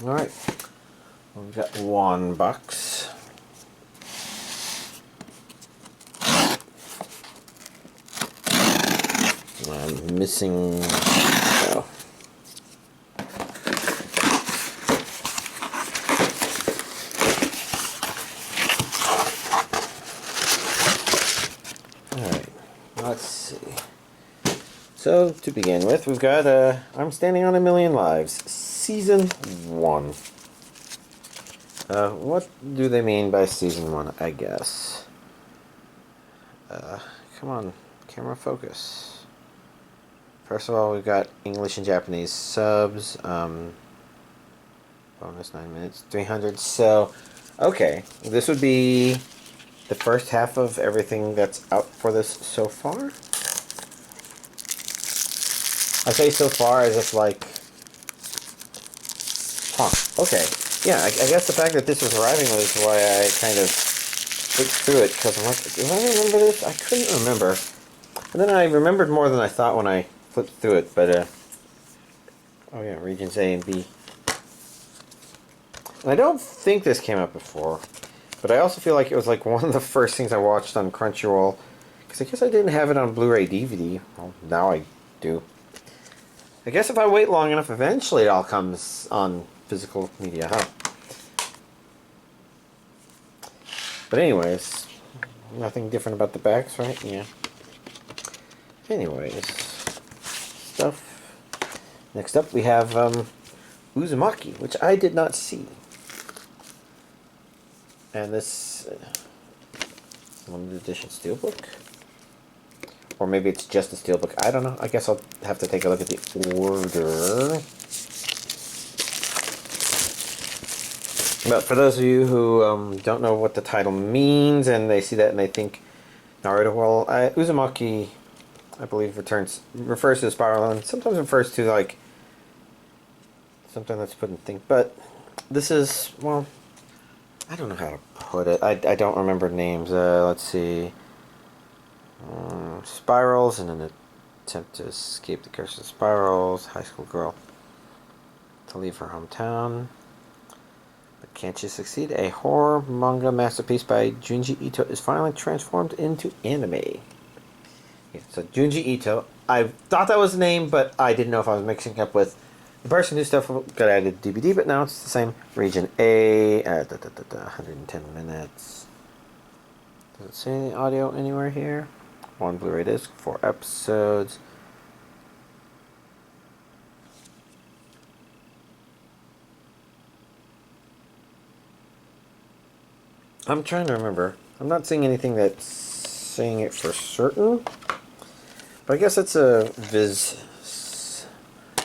Alright, we've got one box. I'm missing... Oh. Alright, let's see. So, to begin with, we've got I'm Standing on a Million Lives, Season 1. What do they mean by Season 1, I guess? Come on, camera focus. First of all, we've got English and Japanese subs. Bonus 9 minutes, 300. So, okay, this would be the first half of everything that's out for this so far. I say so far as if like, okay, yeah. I guess the fact that this was arriving was why I kind of flipped through it, because I'm like, do I remember this? I couldn't remember, and then I remembered more than I thought when I flipped through it. But oh yeah, regions A and B. And I don't think this came up before, but I also feel like it was like one of the first things I watched on Crunchyroll, because I guess I didn't have it on Blu-ray DVD. Well, now I do. I guess if I wait long enough, eventually it all comes on physical media, huh? But anyways, nothing different about the backs, right? Yeah. Anyways, stuff. Next up we have Uzumaki, which I did not see. And this limited edition steelbook. Or maybe it's just a steelbook. I don't know. I guess I'll have to take a look at the order. But for those of you who don't know what the title means, and they see that and they think Naruto, well, Uzumaki, I believe, refers to the spiral, and sometimes refers to like something that's put in thing. But this is, well, I don't know how to put it. I don't remember names. Let's see. Spirals in an attempt to escape the curse of spirals. High school girl to leave her hometown. But can't she succeed? A horror manga masterpiece by Junji Ito is finally transformed into anime. Yeah, so Junji Ito. I thought that was the name, but I didn't know if I was mixing up with the person whose stuff got added to DVD, but now it's the same. Region A, 110 minutes. Does it say any audio anywhere here? 1 Blu-ray disc, 4 episodes. I'm trying to remember. I'm not seeing anything that's saying it for certain. But I guess it's a Viz.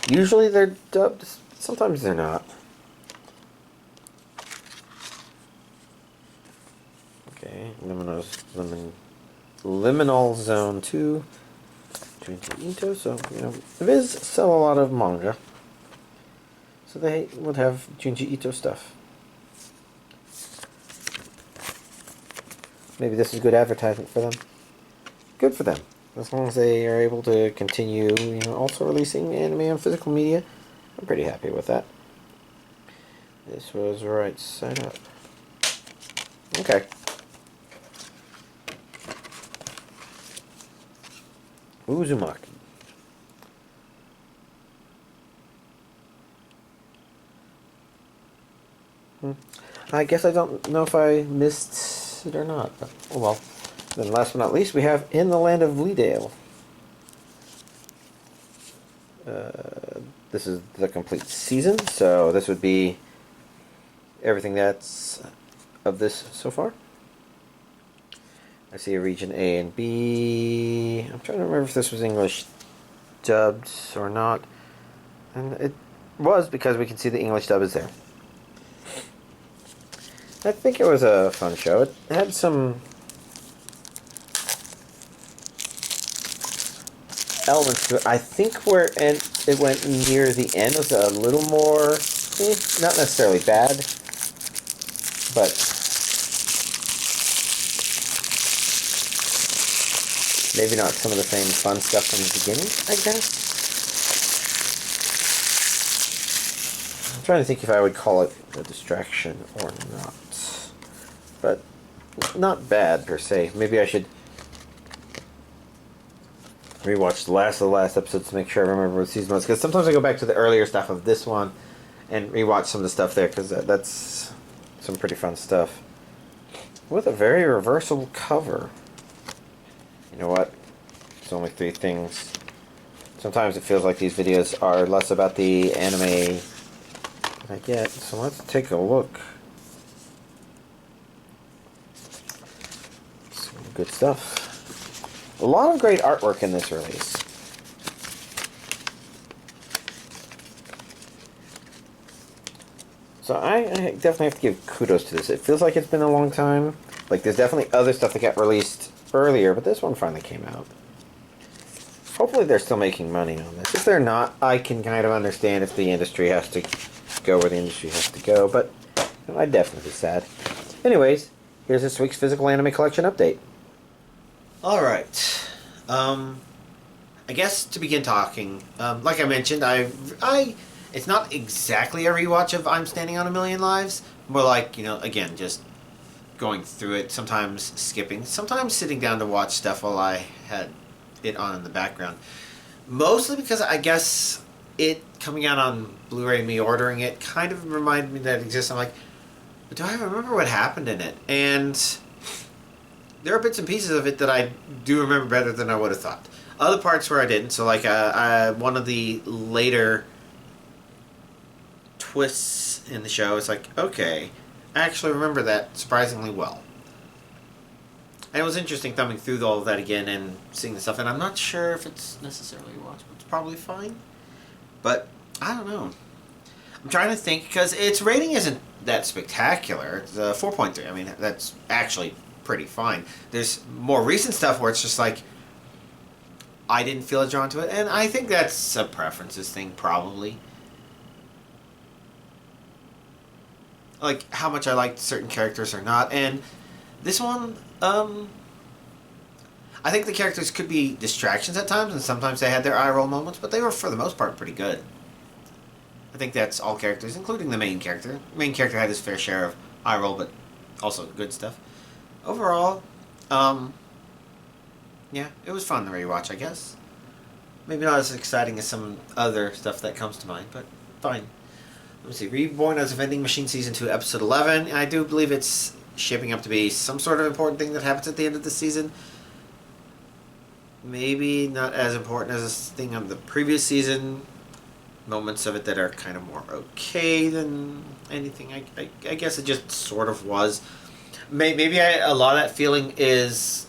Usually they're dubbed. Sometimes they're not. Okay, Liminal Zone 2, Junji Ito. So, you know, Viz sell a lot of manga, so they would have Junji Ito stuff. Maybe this is good advertisement for them. Good for them, as long as they are able to continue, you know, also releasing anime on physical media. I'm pretty happy with that. This was right side up. Okay. Uzumaki. I guess I don't know if I missed it or not. But, oh well. Then last but not least, we have In the Land of Leadale. This is the complete season, so this would be everything that's of this so far. I see a region A and B. I'm trying to remember if this was English dubbed or not. And it was, because we can see the English dub is there. I think it was a fun show. It had some elements to it. I think where it went near the end was a little more, not necessarily bad, but maybe not some of the same fun stuff from the beginning, I guess. I'm trying to think if I would call it a distraction or not. But not bad per se. Maybe I should rewatch the last episodes to make sure I remember what season was. Because sometimes I go back to the earlier stuff of this one and rewatch some of the stuff there, because that's some pretty fun stuff. With a very reversible cover. You know what? It's only 3 things. Sometimes it feels like these videos are less about the anime that I get. So let's take a look. Some good stuff. A lot of great artwork in this release. So I definitely have to give kudos to this. It feels like it's been a long time. Like, there's definitely other stuff that got released earlier, but this one finally came out. Hopefully they're still making money on this. If they're not, I can kind of understand if the industry has to go where the industry has to go, but you know, I'd definitely be sad. Anyways, here's this week's physical anime collection update. Alright. I guess to begin talking, like I mentioned, it's not exactly a rewatch of I'm Standing on a Million Lives, more like, you know, again, just going through it, sometimes skipping, sometimes sitting down to watch stuff while I had it on in the background. Mostly because I guess it coming out on Blu-ray, me ordering it, kind of reminded me that it exists. I'm like, but do I remember what happened in it? And there are bits and pieces of it that I do remember better than I would have thought. Other parts where I didn't. So like one of the later twists in the show, it's like, okay, I actually remember that surprisingly well. And it was interesting thumbing through all of that again and seeing the stuff. And I'm not sure if it's necessarily watchable. It's probably fine. But I don't know. I'm trying to think, because its rating isn't that spectacular. It's 4.3. I mean, that's actually pretty fine. There's more recent stuff where it's just like, I didn't feel drawn to it. And I think that's a preferences thing, probably. Like, how much I liked certain characters or not. And this one, I think the characters could be distractions at times, and sometimes they had their eye roll moments, but they were, for the most part, pretty good. I think that's all characters, including the main character. The main character had his fair share of eye roll, but also good stuff. Overall, yeah, it was fun to rewatch, I guess. Maybe not as exciting as some other stuff that comes to mind, but fine. Let me see. Reborn as a Vending Machine Season 2, Episode 11. I do believe it's shaping up to be some sort of important thing that happens at the end of the season. Maybe not as important as this thing of the previous season. Moments of it that are kind of more okay than anything. I guess it just sort of was. Maybe a lot of that feeling is...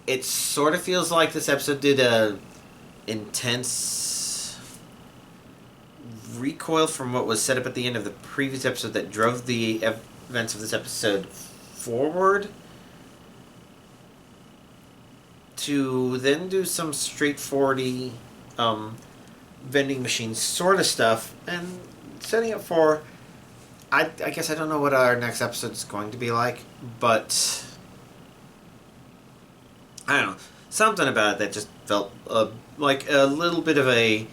It sort of feels like this episode did a intense recoil from what was set up at the end of the previous episode that drove the events of this episode forward, to then do some straightforward vending machine sort of stuff, and setting up for, I guess I don't know what our next episode is going to be like, but I don't know, something about it that just felt like a little bit of a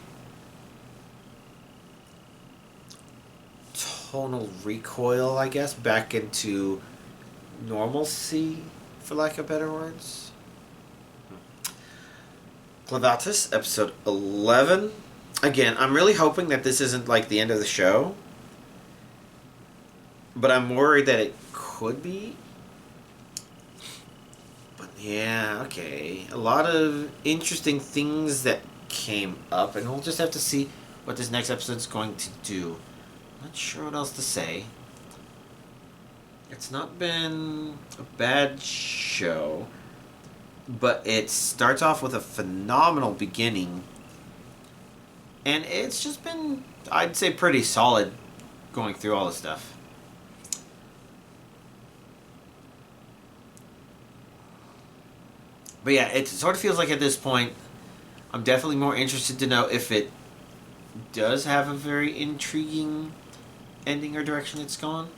tonal recoil, I guess, back into normalcy, for lack of better words. Clavatus, episode 11. Again, I'm really hoping that this isn't like the end of the show, but I'm worried that it could be. But yeah, okay. A lot of interesting things that came up, and we'll just have to see what this next episode's going to do. Not sure what else to say. It's not been a bad show, but it starts off with a phenomenal beginning, and it's just been, I'd say, pretty solid going through all this stuff. But yeah, it sort of feels like at this point, I'm definitely more interested to know if it does have a very intriguing ending or direction it's gone.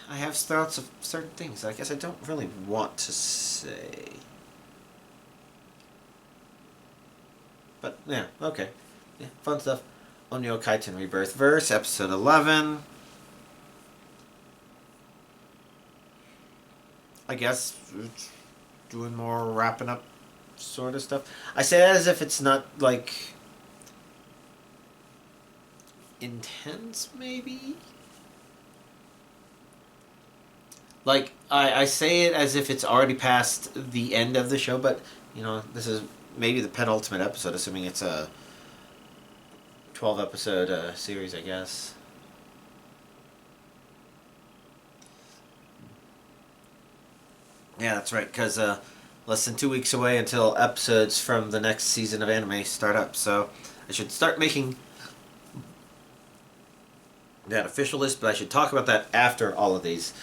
I have thoughts of certain things I guess I don't really want to say. But yeah, okay. Yeah, fun stuff. Onyo Kaiten Rebirth Verse, episode 11. I guess doing more wrapping up sort of stuff. I say that as if it's not like intense, maybe. Like I say it as if it's already past the end of the show, but this is maybe the penultimate episode, assuming it's a 12-episode series, I guess. Yeah, that's right, because less than 2 weeks away until episodes from the next season of anime start up, so I should start making that official list, but I should talk about that after all of these.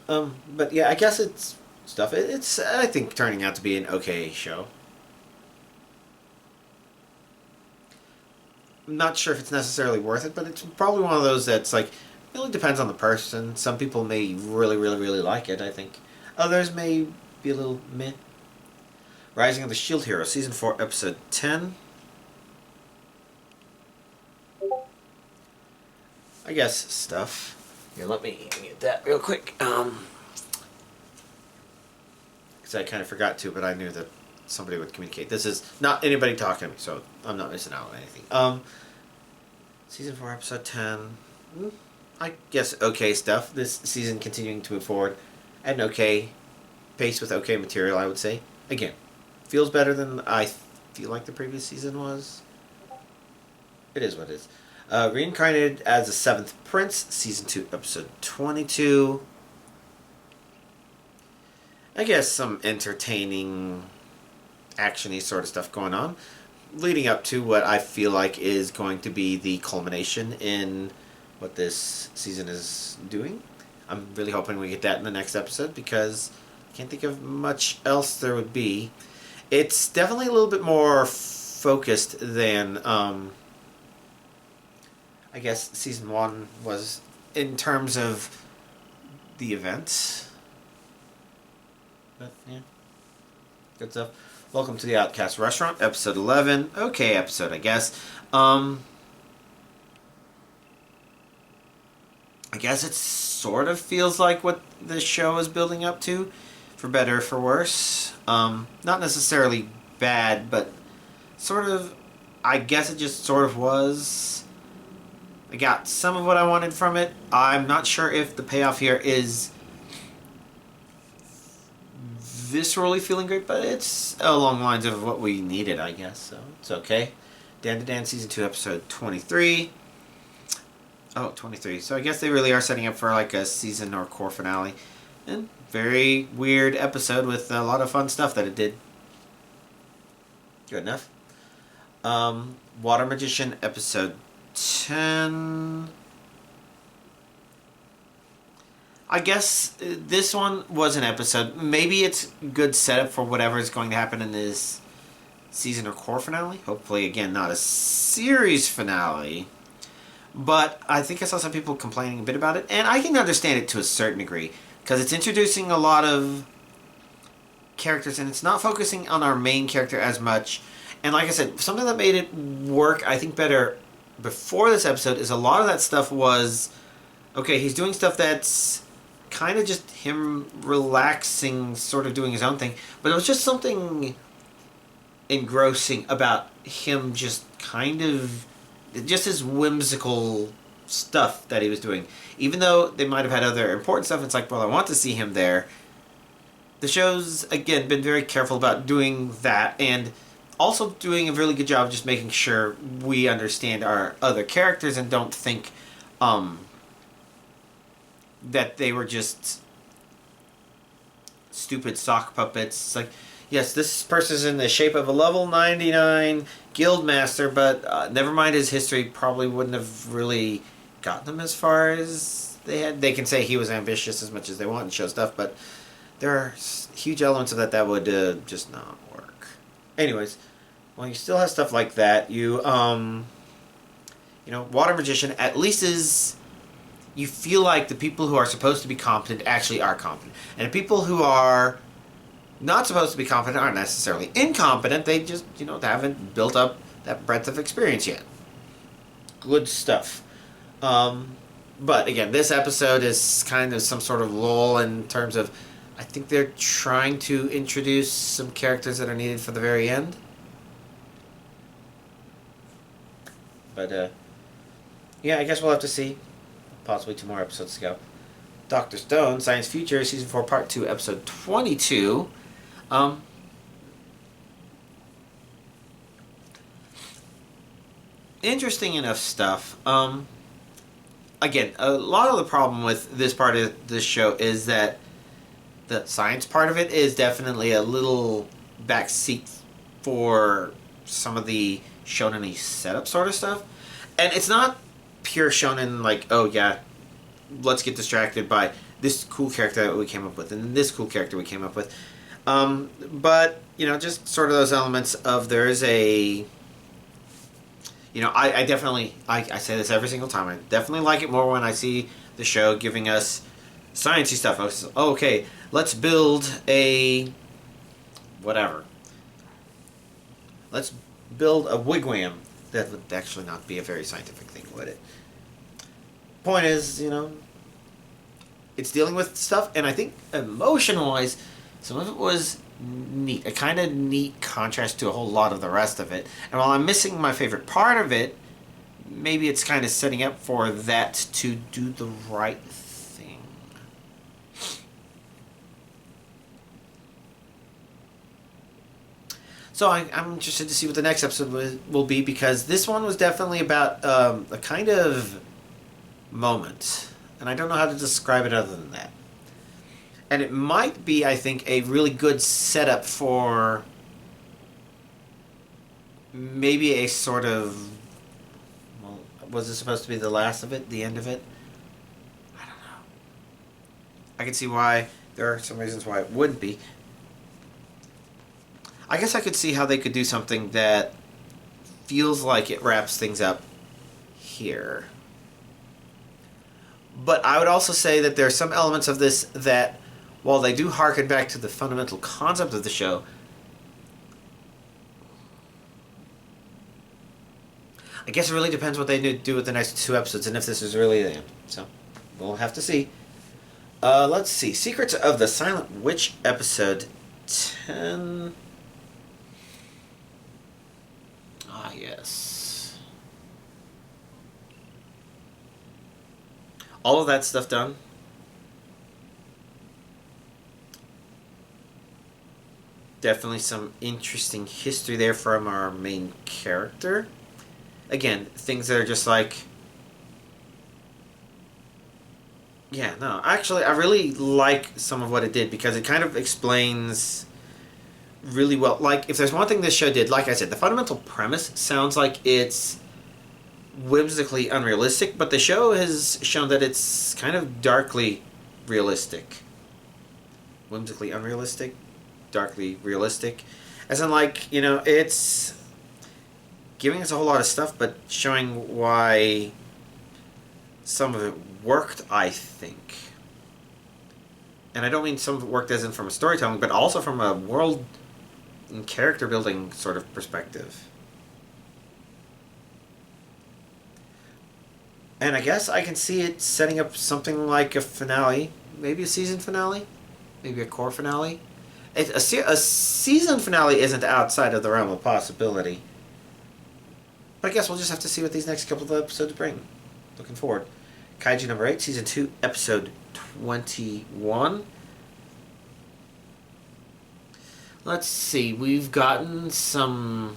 But yeah, I guess it's stuff. It's, I think, turning out to be an okay show. I'm not sure if it's necessarily worth it, but it's probably one of those that's like, it really depends on the person. Some people may really, really, really like it, I think. Others may be a little meh. Rising of the Shield Hero, Season 4, Episode 10. I guess stuff. Here, let me get that real quick. Because I kind of forgot to, but I knew that somebody would communicate. This is not anybody talking to me, so I'm not missing out on anything. Season 4, Episode 10. I guess okay stuff. This season continuing to move forward at an okay pace with okay material, I would say. Again, feels better than I feel like the previous season was. It is what it is. Reincarnated as the Seventh Prince, Season 2, Episode 22. I guess some entertaining, action-y sort of stuff going on, leading up to what I feel like is going to be the culmination in what this season is doing. I'm really hoping we get that in the next episode, because I can't think of much else there would be. It's definitely a little bit more focused than I guess Season 1 was in terms of the events. But yeah, good stuff. Welcome to the Outcast Restaurant, Episode 11. Okay episode, I guess. I guess it sort of feels like what the show is building up to, for better or for worse. Not necessarily bad, but sort of, I guess it just sort of was. I got some of what I wanted from it. I'm not sure if the payoff here is viscerally feeling great, but it's along the lines of what we needed, I guess, so it's okay. Dan to Dan, Season 2, Episode 23. Oh, 23. So I guess they really are setting up for like a season or core finale. And very weird episode with a lot of fun stuff that it did. Good enough. Water Magician, Episode 10. I guess this one was an episode. Maybe it's good setup for whatever is going to happen in this season or core finale. Hopefully, again, not a series finale. But I think I saw some people complaining a bit about it, and I can understand it to a certain degree, because it's introducing a lot of characters, and it's not focusing on our main character as much. And like I said, something that made it work, I think, better before this episode is a lot of that stuff was, okay, he's doing stuff that's kind of just him relaxing, sort of doing his own thing, but it was just something engrossing about him just kind of, just his whimsical stuff that he was doing. Even though they might have had other important stuff, it's like, well, I want to see him there. The show's, again, been very careful about doing that, and also doing a really good job of just making sure we understand our other characters and don't think that they were just stupid sock puppets. It's like, yes, this person's in the shape of a level 99 guild master, but never mind his history, probably wouldn't have really gotten them as far as they had. They can say he was ambitious as much as they want and show stuff, but there are huge elements of that would just not work. Anyways, well, you still have stuff like that. You Water Magician at least is, you feel like the people who are supposed to be competent actually are competent. And the people who are not supposed to be competent aren't necessarily incompetent. They just, they haven't built up that breadth of experience yet. good stuff. But again, this episode is kind of some sort of lull in terms of, I think they're trying to introduce some characters that are needed for the very end. But yeah, I guess we'll have to see. Possibly 2 more episodes to go. Dr. Stone, Science Future, Season 4, Part 2, Episode 22. Interesting enough stuff. Again, a lot of the problem with this part of this show is that the science part of it is definitely a little backseat for some of the shonen-y setup sort of stuff. And it's not pure shonen like, oh yeah, let's get distracted by this cool character that we came up with and this cool character we came up with. But, just sort of those elements of there's a... I definitely, I say this every single time, I definitely like it more when I see the show giving us sciencey stuff. Okay, let's build a... whatever. Let's build a wigwam. That would actually not be a very scientific thing, would it? Point is, it's dealing with stuff, and I think emotion-wise, some of it was neat. A kind of neat contrast to a whole lot of the rest of it. And while I'm missing my favorite part of it, maybe it's kind of setting up for that to do the right thing. So I'm interested to see what the next episode will be, because this one was definitely about a kind of moment. And I don't know how to describe it other than that. And it might be, I think, a really good setup for maybe a sort of... Well, was it supposed to be the last of it? The end of it? I don't know. I can see why. There are some reasons why it wouldn't be. I guess I could see how they could do something that feels like it wraps things up here. But I would also say that there are some elements of this that, while they do harken back to the fundamental concept of the show, I guess it really depends what they do with the next 2 episodes and if this is really the end. So, we'll have to see. Let's see. Secrets of the Silent Witch, episode 10. Ah, yes. All of that stuff done. Definitely some interesting history there from our main character. Again, things that are just like... Yeah, no. Actually, I really like some of what it did, because it kind of explains really well. Like, if there's one thing this show did, like I said, the fundamental premise sounds like it's whimsically unrealistic, but the show has shown that it's kind of darkly realistic. Whimsically unrealistic? Darkly realistic. As in, like, it's giving us a whole lot of stuff, but showing why some of it worked, I think. And I don't mean some of it worked as in from a storytelling, but also from a world and character building sort of perspective. And I guess I can see it setting up something like a finale. Maybe a season finale? Maybe a core finale? A season finale isn't outside of the realm of possibility. But I guess we'll just have to see what these next couple of episodes bring. Looking forward. Kaiju number 8, season 2, episode 21. Let's see. We've gotten some...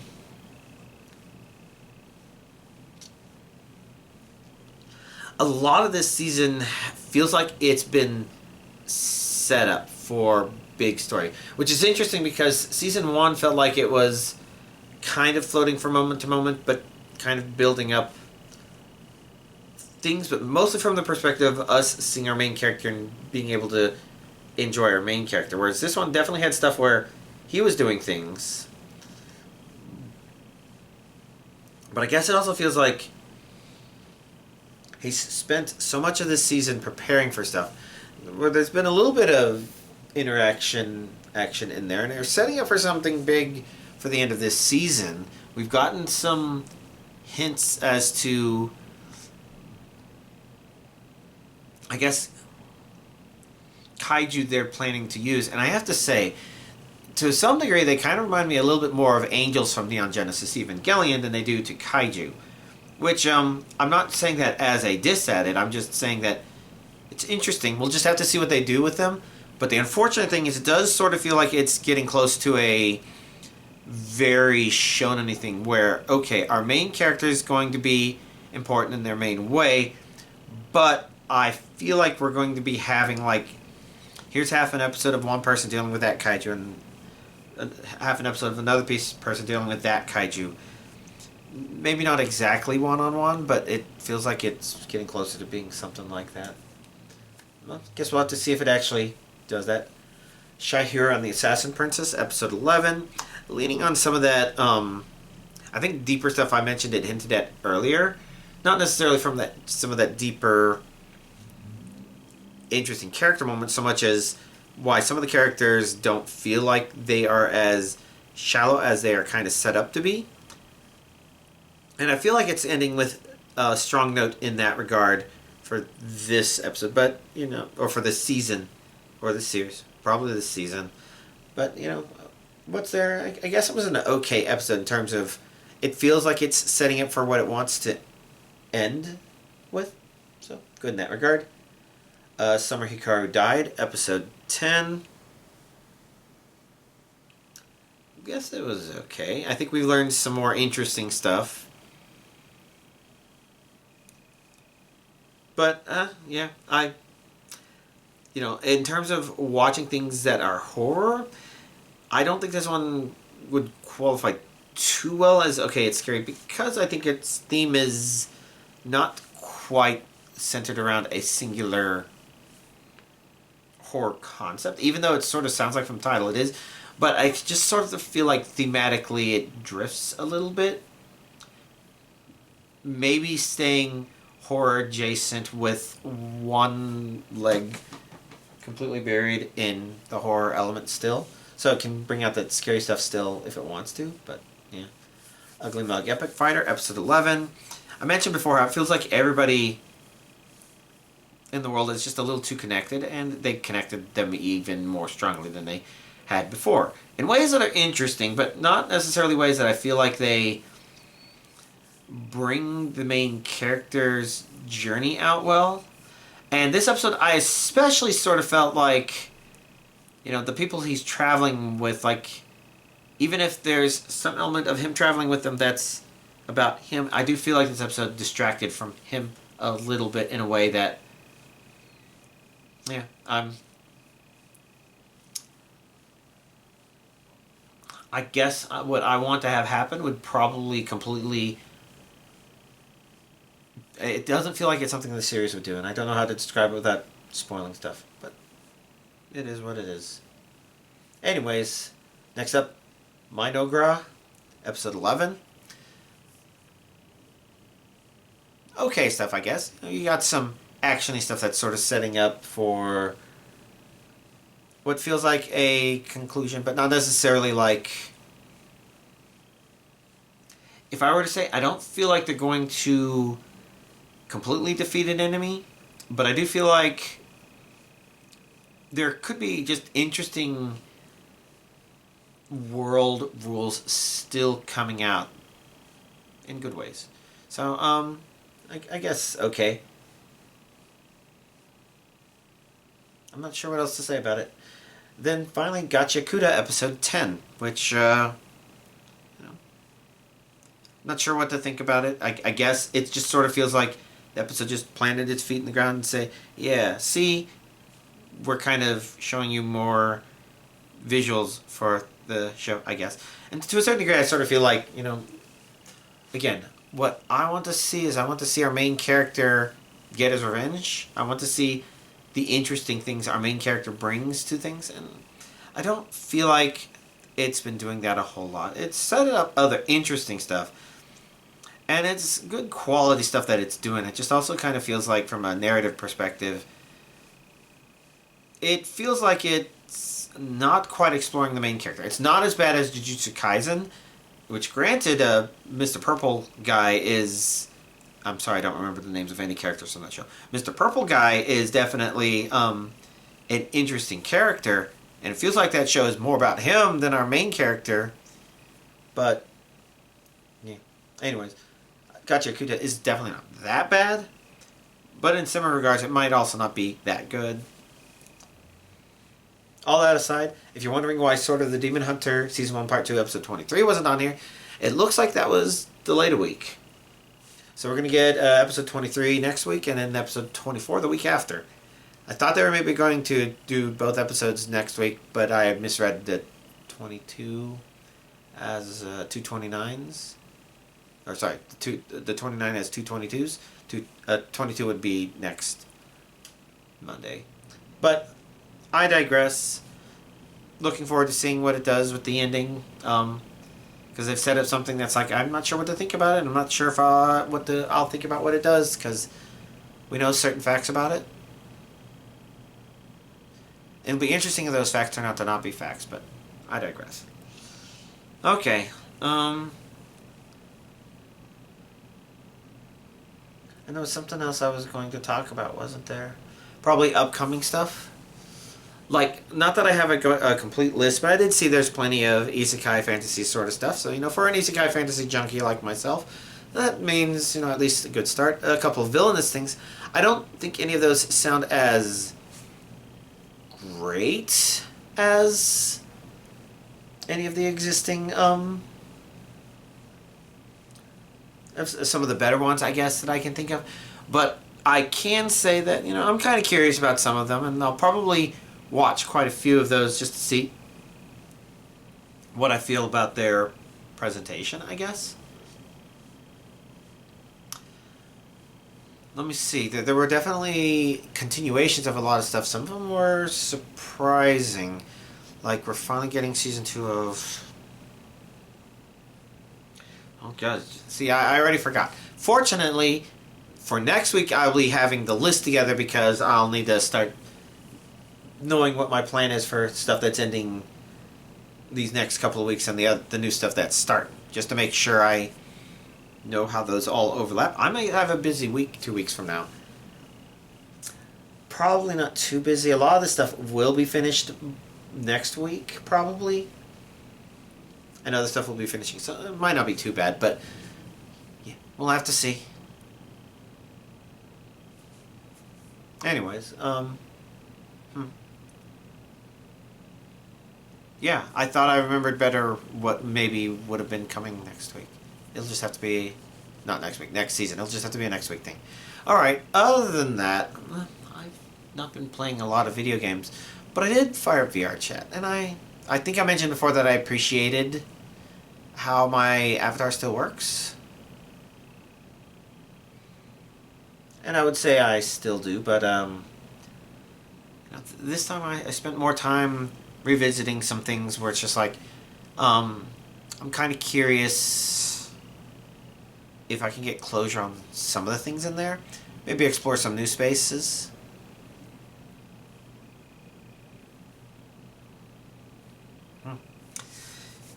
A lot of this season feels like it's been set up for big story. Which is interesting, because season 1 felt like it was kind of floating from moment to moment, but kind of building up things, but mostly from the perspective of us seeing our main character and being able to enjoy our main character. Whereas this one definitely had stuff where he was doing things. But I guess it also feels like he's spent so much of this season preparing for stuff, where there's been a little bit of action in there, and they're setting up for something big for the end of this season. We've gotten some hints as to I guess, kaiju they're planning to use. And I have to say, to some degree, they kind of remind me a little bit more of angels from Neon Genesis Evangelion than they do to kaiju. Which, I'm not saying that as a diss at it, I'm just saying that it's interesting. We'll just have to see what they do with them. But the unfortunate thing is it does sort of feel like it's getting close to a very shonen-y thing where, okay, our main character is going to be important in their main way, but I feel like we're going to be having, like, here's half an episode of one person dealing with that kaiju and half an episode of another person dealing with that kaiju. Maybe not exactly one-on-one, but it feels like it's getting closer to being something like that. Well, guess we'll have to see if it actually does that. Shihiro and the Assassin Princess, episode 11. Leaning on some of that, I think deeper stuff I mentioned it hinted at earlier. Not necessarily from some of that deeper, interesting character moments, so much as why some of the characters don't feel like they are as shallow as they are kind of set up to be. And I feel like it's ending with a strong note in that regard for this episode, but, or for this season, or this series. Probably this season. But, what's there? I guess it was an okay episode in terms of it feels like it's setting up for what it wants to end with. So, good in that regard. Summer Hikaru Died, episode 10. I guess it was okay. I think we learned some more interesting stuff. But, yeah, in terms of watching things that are horror, I don't think this one would qualify too well as, okay, it's scary, because I think its theme is not quite centered around a singular horror concept, even though it sort of sounds like from the title it is. But I just sort of feel like thematically it drifts a little bit. Maybe staying horror adjacent with one leg completely buried in the horror element still. So it can bring out that scary stuff still if it wants to, but yeah. Ugly Mug Epic Fighter, episode 11. I mentioned before how it feels like everybody in the world is just a little too connected, and they connected them even more strongly than they had before. In ways that are interesting, but not necessarily ways that I feel like they bring the main character's journey out well. And this episode, I especially sort of felt like, the people he's traveling with, like, even if there's some element of him traveling with them that's about him, I do feel like this episode distracted from him a little bit in a way that, I guess what I want to have happen would probably completely... It doesn't feel like it's something the series would do, and I don't know how to describe it without spoiling stuff, but it is what it is. Anyways, next up, Mind Ogra, episode 11. Okay stuff, I guess. You got some action-y stuff that's sort of setting up for what feels like a conclusion, but not necessarily like... If I were to say, I don't feel like they're going to completely defeat an enemy, but I do feel like there could be just interesting world rules still coming out in good ways. So, I guess okay. I'm not sure what else to say about it. Then finally, Gachakuda episode 10, which, not sure what to think about it. I guess it just sort of feels like the episode just planted its feet in the ground and say, yeah, see, we're kind of showing you more visuals for the show, I guess. And to a certain degree, I sort of feel like, again, what I want to see is I want to see our main character get his revenge. I want to see the interesting things our main character brings to things. And I don't feel like it's been doing that a whole lot. It's set up other interesting stuff. And it's good quality stuff that it's doing. It just also kind of feels like, from a narrative perspective, it feels like it's not quite exploring the main character. It's not as bad as Jujutsu Kaisen, which, granted, Mr. Purple guy is I'm sorry, I don't remember the names of any characters on that show. Mr. Purple Guy is definitely an interesting character, and it feels like that show is more about him than our main character. But yeah. Anyways, Gotcha Kuta is definitely not that bad, but in similar regards, it might also not be that good. All that aside, if you're wondering why Sword of the Demon Hunter Season 1 Part 2 Episode 23 wasn't on here, it looks like that was delayed a week. So we're going to get Episode 23 next week and then Episode 24 the week after. I thought they were maybe going to do both episodes next week, but I misread the 22 as 229s. Or sorry, the 29 as 222s. 22 would be next Monday. But I digress. Looking forward to seeing what it does with the ending. Because they've set up something that's like, I'm not sure what to think about it. I'm not sure if I'll think about what it does, because we know certain facts about it. It'll be interesting if those facts turn out to not be facts, but I digress. Okay. And there was something else I was going to talk about, wasn't there? Probably upcoming stuff. Like, not that I have a complete list, but I did see there's plenty of isekai fantasy sort of stuff. So, for an isekai fantasy junkie like myself, that means, at least a good start. A couple of villainous things. I don't think any of those sound as great as any of the existing, some of the better ones, I guess, that I can think of. But I can say that, I'm kind of curious about some of them, and I'll probably watch quite a few of those just to see what I feel about their presentation, I guess. Let me see. There were definitely continuations of a lot of stuff. Some of them were surprising. Like, we're finally getting season 2 of... Oh, God. See, I already forgot. Fortunately, for next week, I'll be having the list together because I'll need to start knowing what my plan is for stuff that's ending these next couple of weeks and the new stuff that's starting, just to make sure I know how those all overlap. I may have a busy week 2 weeks from now. Probably not too busy. A lot of this stuff will be finished next week, probably. And other stuff will be finishing, so it might not be too bad, but yeah, we'll have to see. Anyways, yeah, I thought I remembered better what maybe would have been coming next week. It'll just have to be... Not next week, next season. It'll just have to be a next week thing. Alright, other than that, I've not been playing a lot of video games, but I did fire up VR chat, and I think I mentioned before that I appreciated how my avatar still works. And I would say I still do, but this time I spent more time revisiting some things where it's just like, I'm kind of curious if I can get closure on some of the things in there. Maybe explore some new spaces.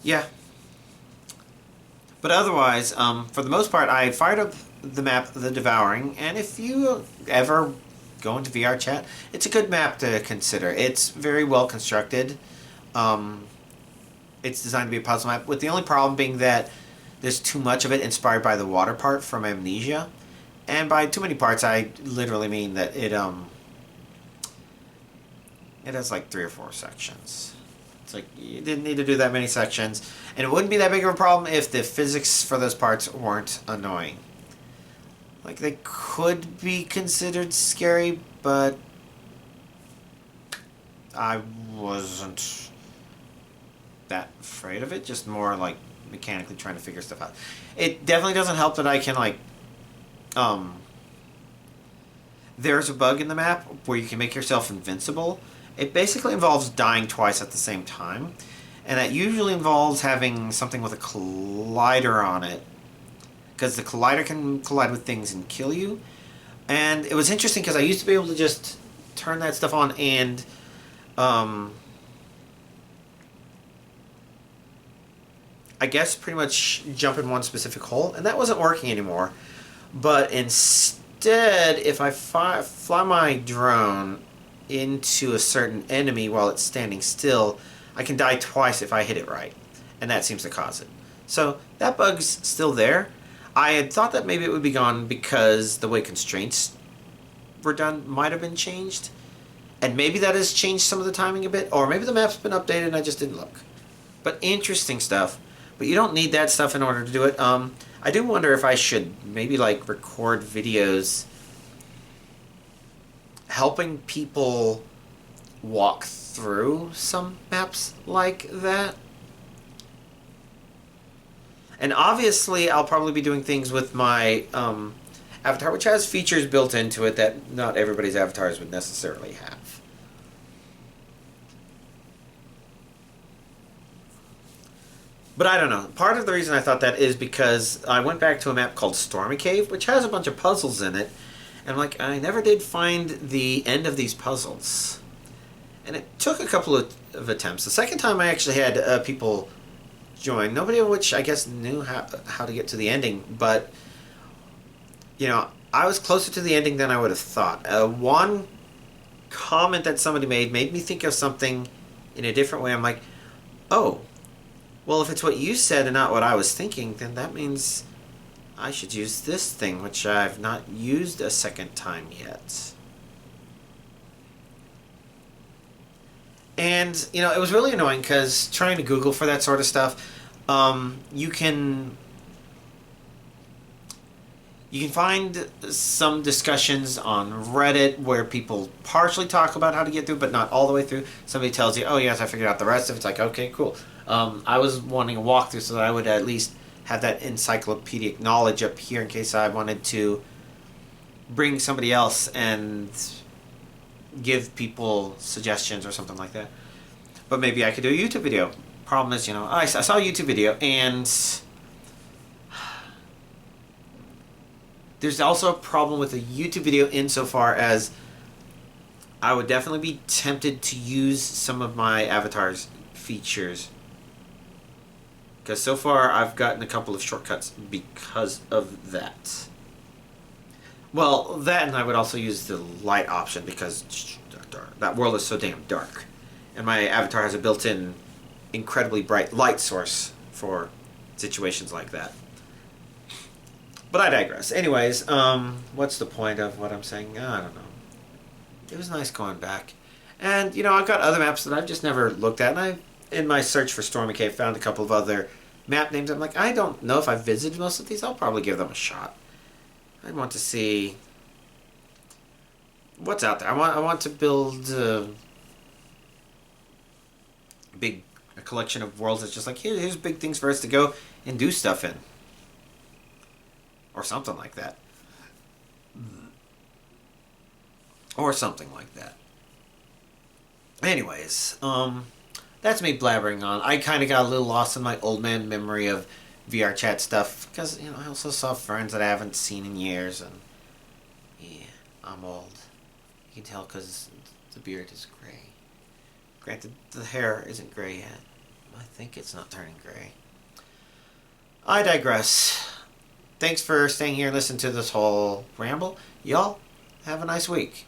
Yeah. But otherwise, for the most part, I fired up the map, The Devouring, and if you ever go into VR chat, it's a good map to consider. It's very well constructed. It's designed to be a puzzle map, with the only problem being that there's too much of it inspired by the water part from Amnesia. And by too many parts, I literally mean that it has like 3 or 4 sections. It's like, you didn't need to do that many sections. And it wouldn't be that big of a problem if the physics for those parts weren't annoying. Like, they could be considered scary, but I wasn't that afraid of it. Just more like mechanically trying to figure stuff out. It definitely doesn't help that I can, like, there's a bug in the map where you can make yourself invincible. It basically involves dying twice at the same time, and that usually involves having something with a collider on it, because the collider can collide with things and kill you. And it was interesting because I used to be able to just turn that stuff on and I guess pretty much jump in one specific hole, and that wasn't working anymore. But instead, if I fly my drone into a certain enemy while it's standing still, I can die twice if I hit it right. And that seems to cause it. So that bug's still there. I had thought that maybe it would be gone because the way constraints were done might have been changed. And maybe that has changed some of the timing a bit. Or maybe the map's been updated and I just didn't look. But interesting stuff. But you don't need that stuff in order to do it. I do wonder if I should maybe like record videos helping people walk through some maps like that. And obviously I'll probably be doing things with my avatar, which has features built into it that not everybody's avatars would necessarily have. But I don't know. Part of the reason I thought that is because I went back to a map called Stormy Cave, which has a bunch of puzzles in it. And I'm like, I never did find the end of these puzzles. And it took a couple of attempts. The second time I actually had people join, nobody of which I guess knew how to get to the ending. But, you know, I was closer to the ending than I would have thought. One comment that somebody made me think of something in a different way. I'm like, oh, well, if it's what you said and not what I was thinking, then that means I should use this thing, which I've not used a second time yet. And, you know, it was really annoying because trying to Google for that sort of stuff, you can find some discussions on Reddit where people partially talk about how to get through, but not all the way through. Somebody tells you, oh, yes, I figured out the rest of it. It's like, okay, cool. I was wanting a walkthrough so that I would at least have that encyclopedic knowledge up here in case I wanted to bring somebody else and give people suggestions or something like that. But maybe I could do a YouTube video. Problem is, you know, I saw a YouTube video and there's also a problem with a YouTube video insofar as I would definitely be tempted to use some of my avatar's features. Because so far I've gotten a couple of shortcuts because of that. Well, that, and I would also use the light option because that world is so damn dark. And my avatar has a built-in incredibly bright light source for situations like that. But I digress. Anyways, what's the point of what I'm saying? I don't know. It was nice going back. And, you know, I've got other maps that I've just never looked at, and I, in my search for Stormy Cave, found a couple of other map names. I'm like, I don't know if I've visited most of these. I'll probably give them a shot. I want to see what's out there. I want to build a collection of worlds that's just like, here's big things for us to go and do stuff in. Or something like that. Or something like that. Anyways, that's me blabbering on. I kind of got a little lost in my old man memory of VR chat stuff because, you know, I also saw friends that I haven't seen in years, and yeah, I'm old. You can tell because the beard is gray. Granted, the hair isn't gray yet. I think it's not turning gray. I digress. Thanks for staying here and listening to this whole ramble. Y'all, have a nice week.